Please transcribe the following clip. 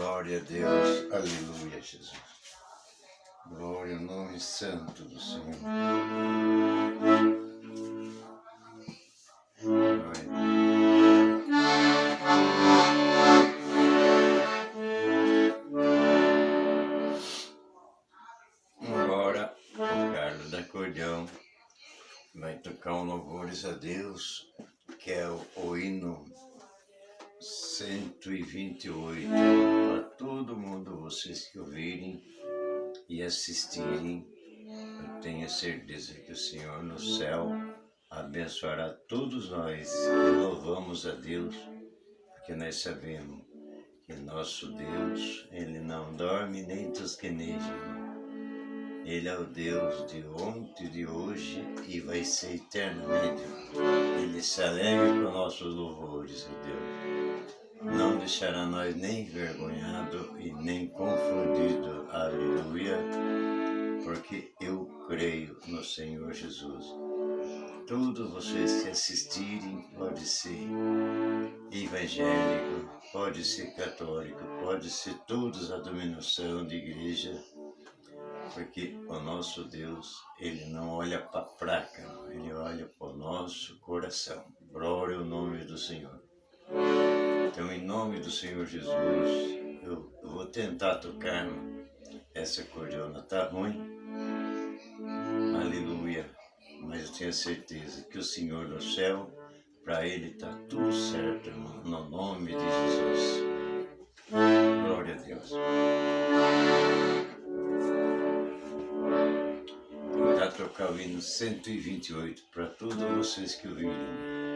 Glória a Deus, aleluia, Jesus. Glória ao nome santo do Senhor. Glória a Deus. Agora, o Carlos da Acordeão vai tocar um louvores a Deus, que é o hino 128. Para todo mundo, vocês que ouvirem e assistirem, eu tenho certeza que o Senhor no céu abençoará todos nós que louvamos a Deus, porque nós sabemos que nosso Deus, Ele não dorme nem tosqueneja. Ele é o Deus de ontem, de hoje e vai ser eternamente. Ele se alegra com nossos louvores a Deus. Não deixará nós nem envergonhado e nem confundido. Aleluia. Porque eu creio no Senhor Jesus. Todos vocês que assistirem, pode ser evangélico, pode ser católico, pode ser todos a denominação de igreja, porque o nosso Deus, Ele não olha para a placa, Ele olha para o nosso coração. Glória ao nome do Senhor. Então, em nome do Senhor Jesus, eu vou tentar tocar. Essa acordeona tá ruim. Aleluia. Mas eu tenho certeza que o Senhor no céu, para Ele tá tudo certo, irmão. No nome de Jesus. Glória a Deus. Vou tocar o hino 128 para todos vocês que ouvirem.